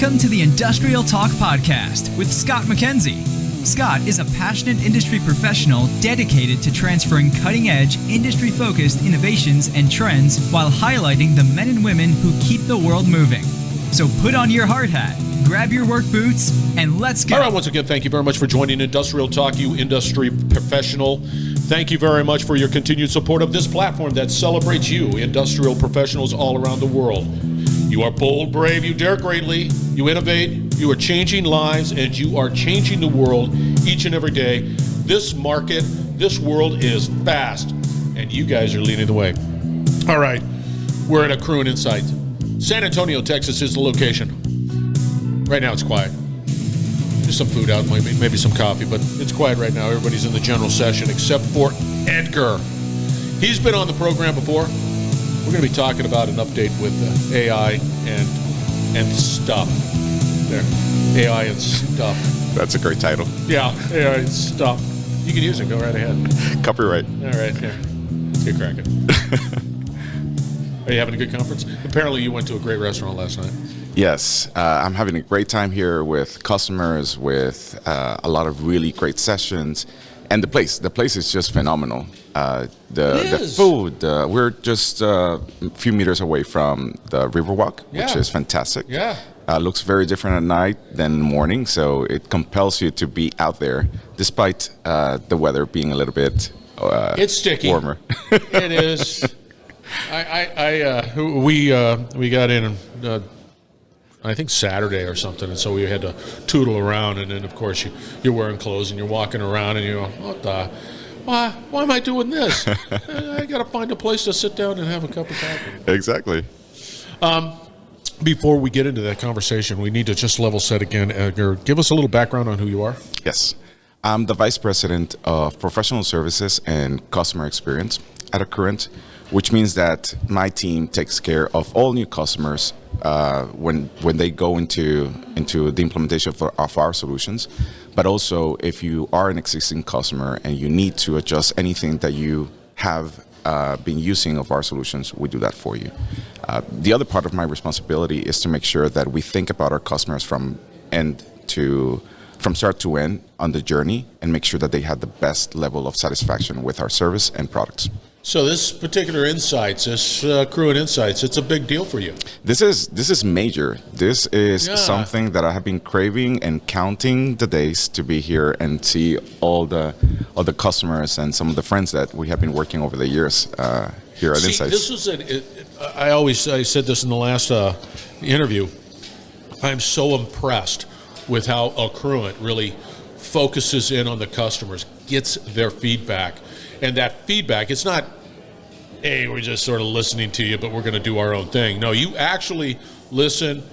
Welcome to the Industrial Talk Podcast with Scott MacKenzie. Scott is a passionate industry professional dedicated to transferring cutting-edge, industry-focused innovations and trends while highlighting the men and women who keep the world moving. So put on your hard hat, grab your work boots, and let's go. All right, once again, thank you very much for joining Industrial Talk, you industry professional. Thank you very much for your continued support of this platform that celebrates you, industrial professionals all around the world. You are bold, brave, you dare greatly, you innovate, you are changing lives, and you are changing the world each and every day. This market, this world is fast, and you guys are leading the way. All right, we're at Accruent Insights. San Antonio, Texas is the location. Right now it's quiet. There's some food out, maybe some coffee, but it's quiet right now. Everybody's in the general session except for Edgar. He's been on the program before. We're going to be talking about an update with AI and stuff. There, AI and stuff. That's a great title. Yeah, AI and stuff. You can use it. Go right ahead. Copyright. All right, here. Let's get cracking. Are you having a good conference? Apparently you went to a great restaurant last night. Yes, I'm having a great time here with customers, with a lot of really great sessions. And the place is just phenomenal. The food, we're just a few meters away from the Riverwalk, which is fantastic. Yeah. Looks very different at night than in the morning, so it compels you to be out there, despite the weather being a little bit it's sticky. Warmer. It is. We got in I think Saturday or something, and so we had to tootle around, and then of course you're wearing clothes and you're walking around and you're going, why am I doing this? I got to find a place to sit down and have a cup of coffee. Exactly. Before we get into that conversation, we need to just level set again. Edgar, give us a little background on who you are. Yes. I'm the Vice President of Professional Services and Customer Experience at Accruent, which means that my team takes care of all new customers when they go into the implementation of our solutions. But also, if you are an existing customer and you need to adjust anything that you have been using of our solutions, we do that for you. The other part of my responsibility is to make sure that we think about our customers from start to end on the journey and make sure that they have the best level of satisfaction with our service and products. So this particular Insights, this Accruent Insights, it's a big deal for you. This is major. This is something that I have been craving and counting the days to be here and see all the customers and some of the friends that we have been working over the years here at Insights. This was I said this in the last interview. I'm so impressed with how Accruent really focuses in on the customers, gets their feedback. And that feedback, it's not, hey, we're just sort of listening to you, but we're going to do our own thing. No, you actually listen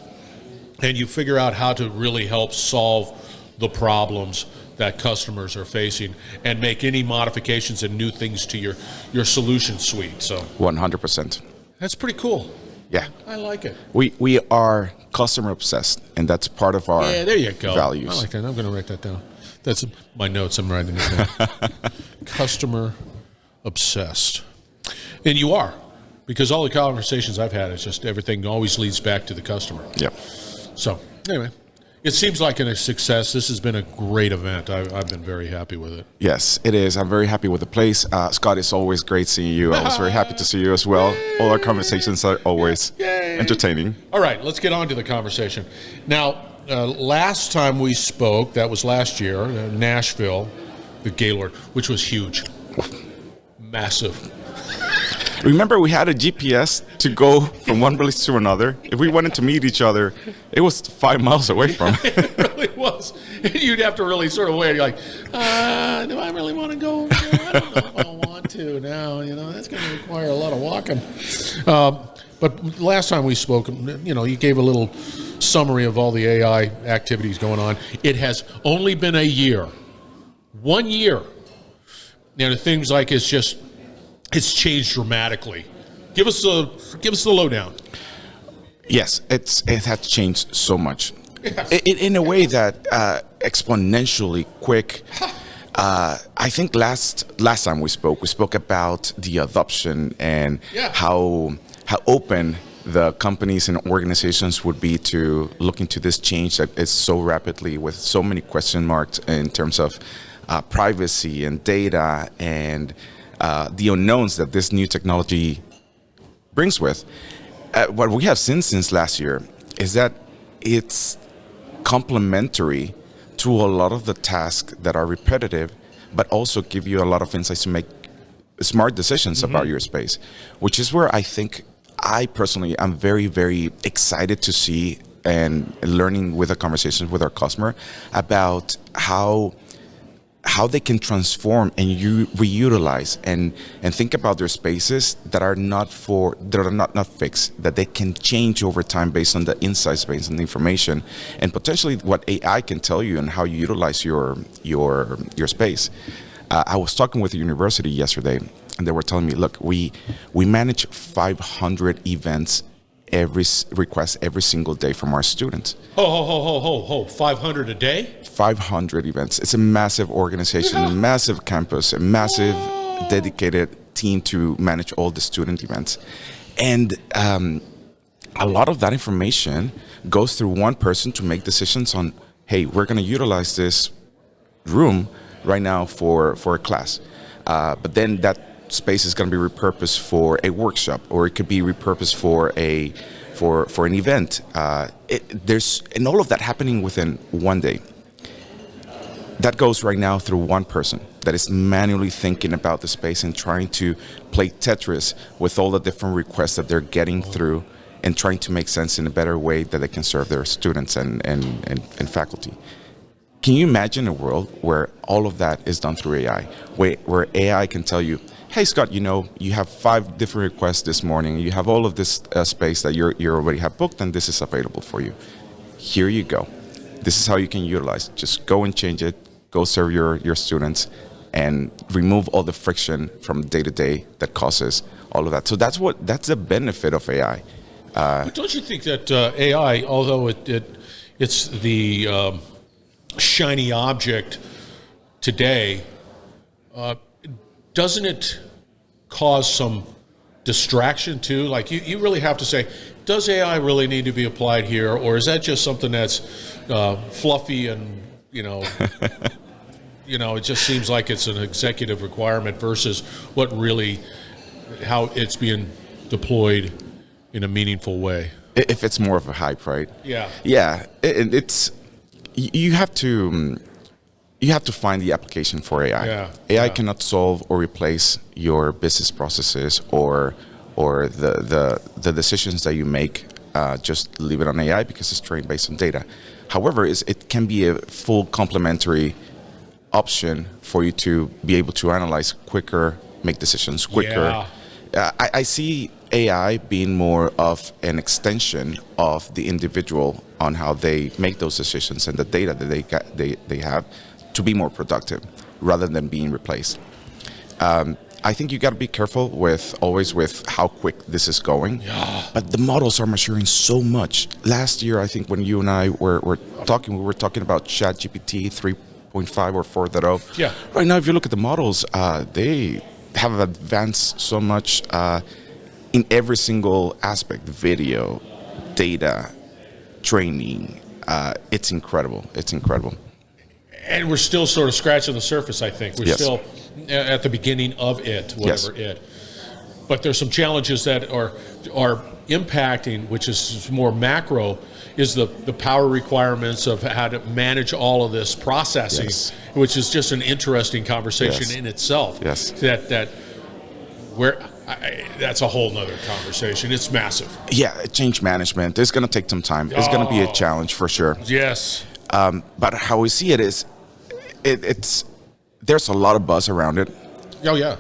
and you figure out how to really help solve the problems that customers are facing and make any modifications and new things to your solution suite. So 100%. That's pretty cool. Yeah. I like it. We are customer obsessed, and that's part of our there you go. values. I like that. I'm going to write that down. That's my notes. I'm writing it down. Customer obsessed. And you are, because all the conversations I've had, it's just everything always leads back to the customer. Yep. So anyway, it seems like a success. This has been a great event. I've been very happy with it. Yes, it is. I'm very happy with the place. Scott, it's always great seeing you. I was very happy to see you as well. All our conversations are always entertaining. All right, let's get on to the conversation. Now, last time we spoke, that was last year, Nashville, the Gaylord, which was huge. Massive. Remember, we had a GPS to go from one release to another. If we wanted to meet each other, it was 5 miles away from. It really was. And you'd have to really sort of wait. You're like, do I really want to go? I don't know if I want to now. That's going to require a lot of walking. But last time we spoke, you gave a little summary of all the AI activities going on. It has only been a year. 1 year. Now, the things like it's changed dramatically. Give us the lowdown. Yes, it has changed so much. In a way that exponentially quick. I think last time we spoke about the adoption and how open the companies and organizations would be to look into this change that is so rapidly with so many question marks in terms of privacy and data and the unknowns that this new technology brings with. What we have seen since last year is that it's complementary to a lot of the tasks that are repetitive, but also give you a lot of insights to make smart decisions about your space, which is where I personally am very, very excited to see and learning with the conversations with our customer about how they can transform and reutilize and think about their spaces that are not fixed, that they can change over time based on the insights, based on the information, and potentially what AI can tell you and how you utilize your space. I was talking with a university yesterday, and they were telling me, look, we manage 500 events every single day from our students. 500 a day? 500 events. It's a massive organization, a massive campus, a massive dedicated team to manage all the student events. And a lot of that information goes through one person to make decisions on, hey, we're going to utilize this room right now for a class. But then that space is going to be repurposed for a workshop, or it could be repurposed for an event. There's all of that happening within one day. That goes right now through one person that is manually thinking about the space and trying to play Tetris with all the different requests that they're getting through and trying to make sense in a better way that they can serve their students and faculty. Can you imagine a world where all of that is done through AI, where AI can tell you, hey, Scott, you have 5 different requests this morning. You have all of this space that you already have booked, and this is available for you. Here you go. This is how you can utilize. Just go and change it. Go serve your students, and remove all the friction from day to day that causes all of that. So that's the benefit of AI. But don't you think that AI, although it's the shiny object today, doesn't it cause some distraction too? Like you really have to say, does AI really need to be applied here, or is that just something that's fluffy and it just seems like it's an executive requirement versus how it's being deployed in a meaningful way? If it's more of a hype, right? Yeah. Yeah, it's you have to find the application for AI. Yeah. AI cannot solve or replace your business processes or the decisions that you make. Just leave it on AI because it's trained based on data. However, it can be a full complementary option for you to be able to analyze quicker, make decisions quicker. Yeah. I see AI being more of an extension of the individual on how they make those decisions and the data that they have to be more productive rather than being replaced. I think you got to be careful with how quick this is going. Yeah. But the models are maturing so much. Last year, I think when you and I were talking, we were talking about ChatGPT 3.5 or 4.0. Yeah. Right now, if you look at the models, they have advanced so much in every single aspect: video, data, training. It's incredible. It's incredible. And we're still sort of scratching the surface, I think. We're still at the beginning of it, whatever it. But there's some challenges that are impacting, which is more macro, is the power requirements of how to manage all of this processing, which is just an interesting conversation in itself. Yes. That's a whole nother conversation. It's massive. Yeah, change management. It's going to take some time. It's going to be a challenge for sure. Yes. But how we see it is, there's a lot of buzz around it. Oh, yeah.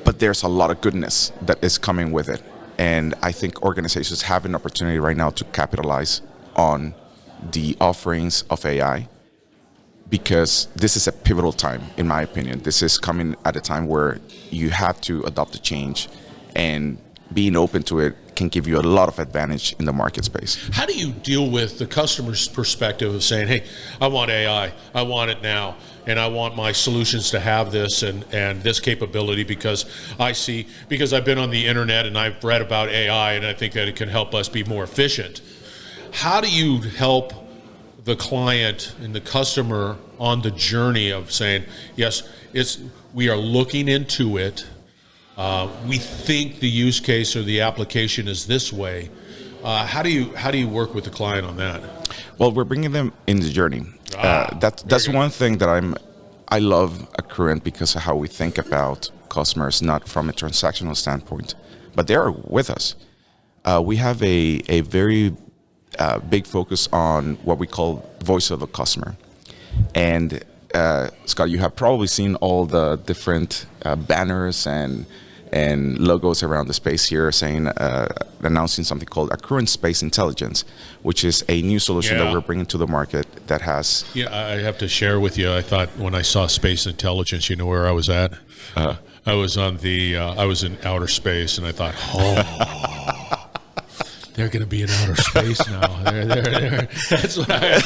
But there's a lot of goodness that is coming with it. And I think organizations have an opportunity right now to capitalize on the offerings of AI, because this is a pivotal time, in my opinion. This is coming at a time where you have to adopt a change, and being open to it can give you a lot of advantage in the market space. How do you deal with the customer's perspective of saying, hey, I want AI, I want it now, and I want my solutions to have this and this capability because I've been on the internet and I've read about AI and I think that it can help us be more efficient. How do you help the client and the customer on the journey of saying, yes, we are looking into it, we think the use case or the application is this way. How do you work with the client on that? Well, we're bringing them in the journey. That's one thing that I love Accruent because of how we think about customers, not from a transactional standpoint, but they are with us. We have a very big focus on what we call voice of the customer. And Scott, you have probably seen all the different banners and logos around the space here saying, announcing something called Accruent Space Intelligence, which is a new solution that we're bringing to the market that has... Yeah, I have to share with you, I thought when I saw Space Intelligence, you know where I was at? I was I was in outer space and I thought, they're going to be in outer space now. They're. That's what I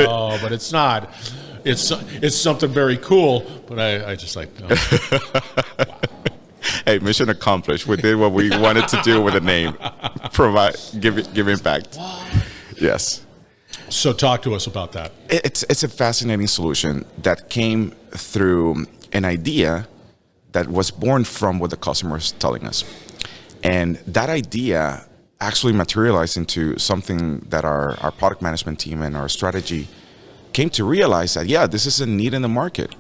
thought, but it's not. It's something very cool, but I just like, wow. Hey, mission accomplished. We did what we wanted to do with the name. Give impact. Yes. So talk to us about that. It's a fascinating solution that came through an idea that was born from what the customer is telling us. And that idea actually materialized into something that our product management team and our strategy came to realize that, this is a need in the market.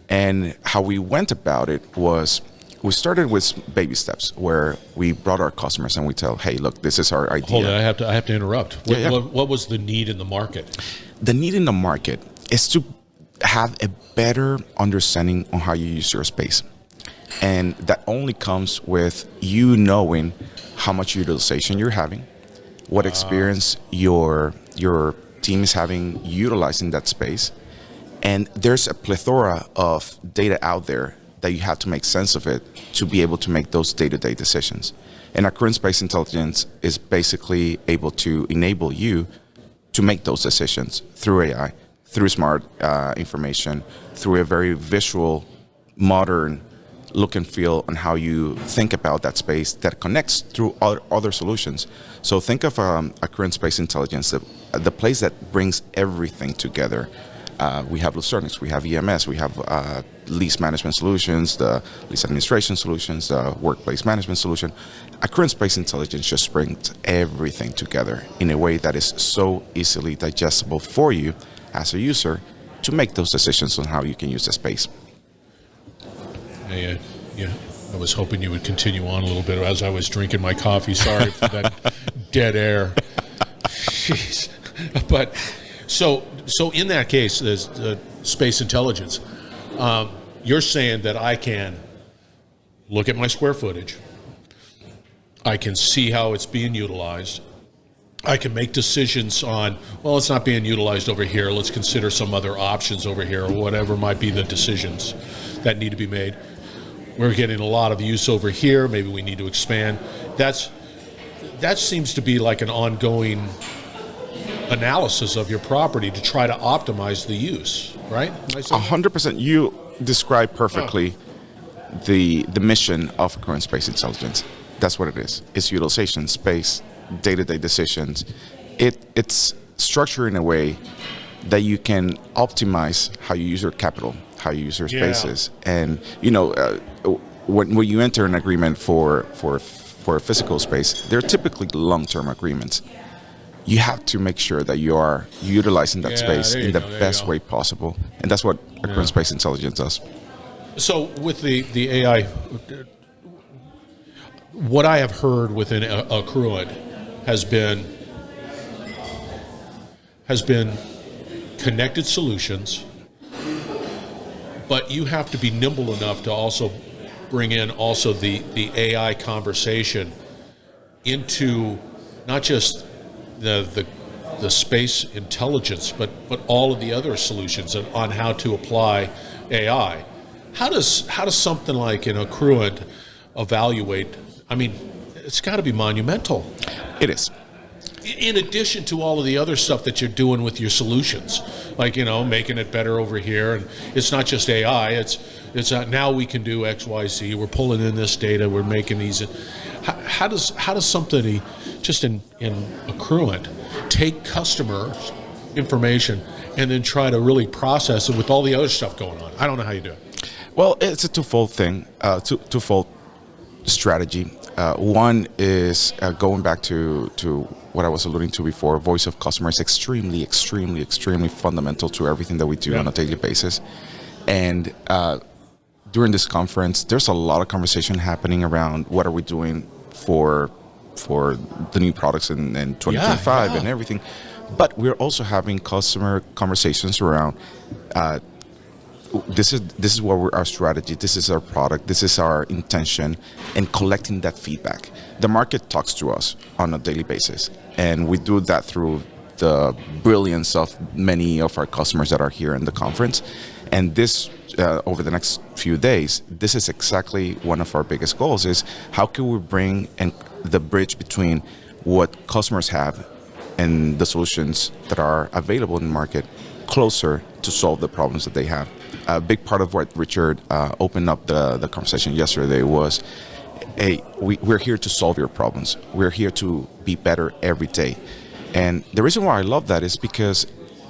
And how we went about it was we started with baby steps where we brought our customers and we tell, hey, look, this is our idea. Hold on, I have to interrupt. What was the need in the market? The need in the market is to have a better understanding on how you use your space. And that only comes with you knowing how much utilization you're having, what experience your team is having utilizing that space. And there's a plethora of data out there that you have to make sense of it to be able to make those day-to-day decisions. And Accruent Space Intelligence is basically able to enable you to make those decisions through AI, through smart information, through a very visual, modern look and feel on how you think about that space that connects through other solutions. So think of Accruent Space Intelligence, the place that brings everything together. We have Lucernix, we have EMS, we have lease management solutions, the lease administration solutions, the workplace management solution. Accruent Space Intelligence just brings everything together in a way that is so easily digestible for you as a user to make those decisions on how you can use the space. Hey, I was hoping you would continue on a little bit as I was drinking my coffee. Sorry for that dead air. Jeez. But so in that case, there's space intelligence. You're saying that I can look at my square footage. I can see how it's being utilized. I can make decisions on, well, it's not being utilized over here. Let's consider some other options over here, or whatever might be the decisions that need to be made. We're getting a lot of use over here. Maybe we need to expand. That seems to be like an ongoing analysis of your property to try to optimize the use, right? 100%. You described perfectly the mission of Accruent Space Intelligence. That's what it is. It's utilization, space, day-to-day decisions. It's structured in a way that you can optimize how you use your capital, how you use your spaces. And when you enter an agreement for a physical space, they're typically long-term agreements. You have to make sure that you are utilizing that space in the best way possible, and that's what Accruent Space Intelligence does. So with the AI, what I have heard within Accruent has been connected solutions, but you have to be nimble enough to also bring in also the AI conversation into not just the space intelligence, but all of the other solutions on how to apply AI. How does something like an Accruent evaluate? I mean, it's got to be monumental. It is. In addition to all of the other stuff that you're doing with your solutions, like, making it better over here. And it's not just AI, it's now we can do X, Y, Z. We're pulling in this data, we're making these. How does somebody just in Accruent take customer information and then try to really process it with all the other stuff going on? I don't know how you do it. Well, it's a twofold thing, twofold strategy. One is going back to what I was alluding to before. Voice of customer is extremely, extremely, extremely fundamental to everything that we do on a daily basis. And during this conference, there's a lot of conversation happening around what are we doing for the new products in 2025 and everything. But we're also having customer conversations around this is what our strategy, this is our product, this is our intention, and collecting that feedback. The market talks to us on a daily basis, and we do that through the brilliance of many of our customers that are here in the conference. And this, over the next few days, this is exactly one of our biggest goals, is how can we bring the bridge between what customers have and the solutions that are available in the market closer to solve the problems that they have. A big part of what Richard opened up the conversation yesterday was, hey, we're here to solve your problems. We're here to be better every day. And the reason why I love that is because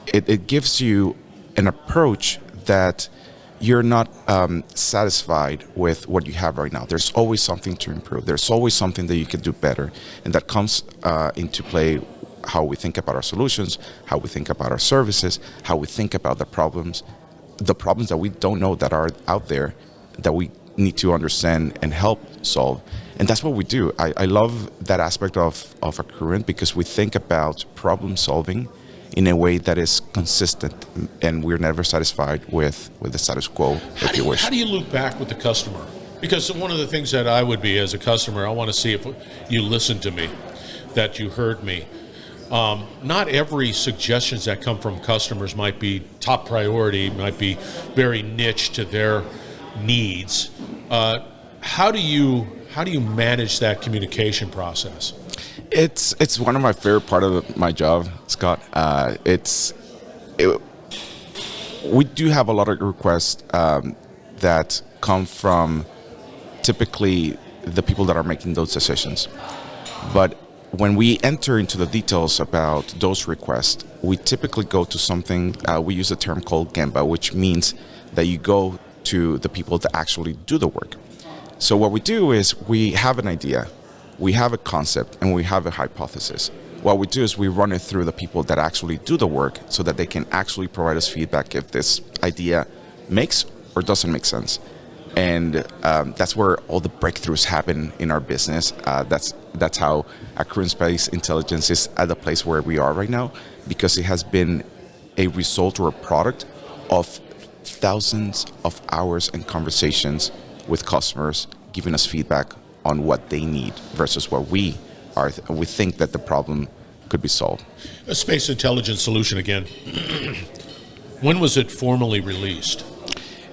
it gives you an approach that you're not satisfied with what you have right now. There's always something to improve. There's always something that you can do better. And that comes into play how we think about our solutions, how we think about our services, how we think about the problems that we don't know that are out there that we need to understand and help solve. And that's what we do. I love that aspect of Accruent because we think about problem solving in a way that is consistent, and we're never satisfied with the status quo, if you wish. How do you loop back with the customer? Because one of the things that I would be as a customer, I want to see if you listened to me, that you heard me. Not every suggestions that come from customers might be top priority, might be very niche to their needs. How do you manage that communication process? It's one of my favorite part of my job, Scott. We do have a lot of requests that come from typically the people that are making those decisions, but when we enter into the details about those requests, we typically go to something, we use a term called Gemba, which means that you go to the people that actually do the work. So what we do is we have an idea, we have a concept, and we have a hypothesis. What we do is we run it through the people that actually do the work so that they can actually provide us feedback if this idea makes or doesn't make sense. And that's where all the breakthroughs happen in our business. That's how Accruent Space Intelligence is at the place where we are right now, because it has been a result or a product of thousands of hours and conversations with customers giving us feedback on what they need versus what we think that the problem could be solved. A space intelligence solution again. When was it formally released?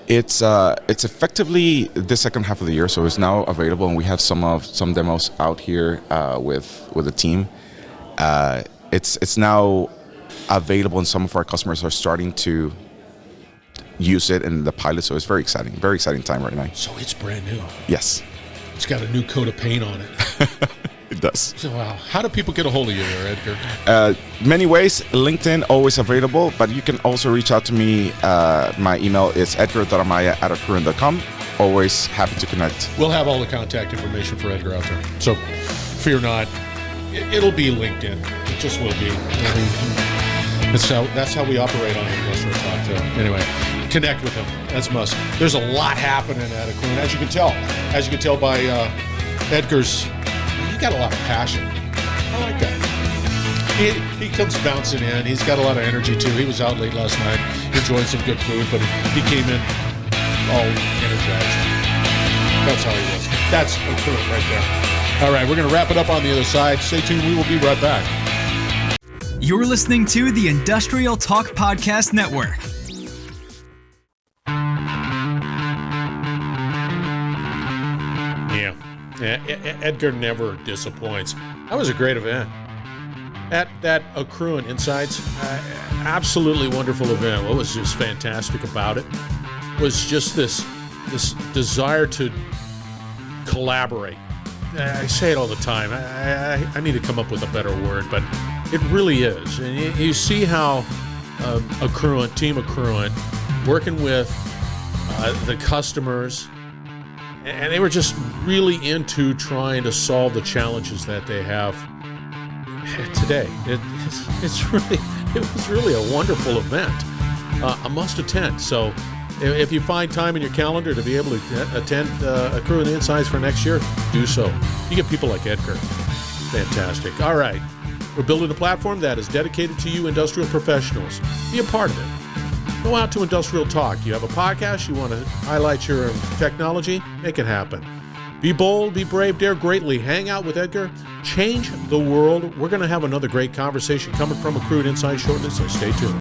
It's effectively the second half of the year, so it's now available, and we have some demos out here with the team. It's now available, and some of our customers are starting to use it in the pilot, so it's very exciting time right now. So it's brand new. Yes. It's got a new coat of paint on it. It does. So, wow. How do people get a hold of you there, Edgar? Many ways. LinkedIn, always available, but you can also reach out to me. My email is edgar.amaya@accruent.com. Always happy to connect. We'll have all the contact information for Edgar out there. So fear not. It'll be LinkedIn. It just will be. That's how we operate on Industrial Talk. So anyway, connect with him. That's a must. There's a lot happening at Accruent, as you can tell. As you can tell by Edgar's, he got a lot of passion. I like that. He comes bouncing in. He's got a lot of energy too. He was out late last night, enjoying some good food, but he came in all energized. That's how he was. That's Accruent right there. All right, we're going to wrap it up on the other side. Stay tuned. We will be right back. You're listening to the Industrial Talk Podcast Network. Edgar never disappoints. That was a great event. At that Accruent Insights, absolutely wonderful event. What was just fantastic about it was just this desire to collaborate. I say it all the time. I need to come up with a better word, but it really is. And you see how Team Accruent, working with the customers, and they were just really into trying to solve the challenges that they have today. It was really a wonderful event, a must attend. So if you find time in your calendar to be able to attend Accruent Insights for next year, do so. You get people like Edgar. Fantastic. All right. We're building a platform that is dedicated to you industrial professionals. Be a part of it. Go out to Industrial Talk. You have a podcast, you want to highlight your technology, make it happen. Be bold, be brave, dare greatly. Hang out with Edgar. Change the world. We're going to have another great conversation coming from Accruent Insights shortly, so stay tuned.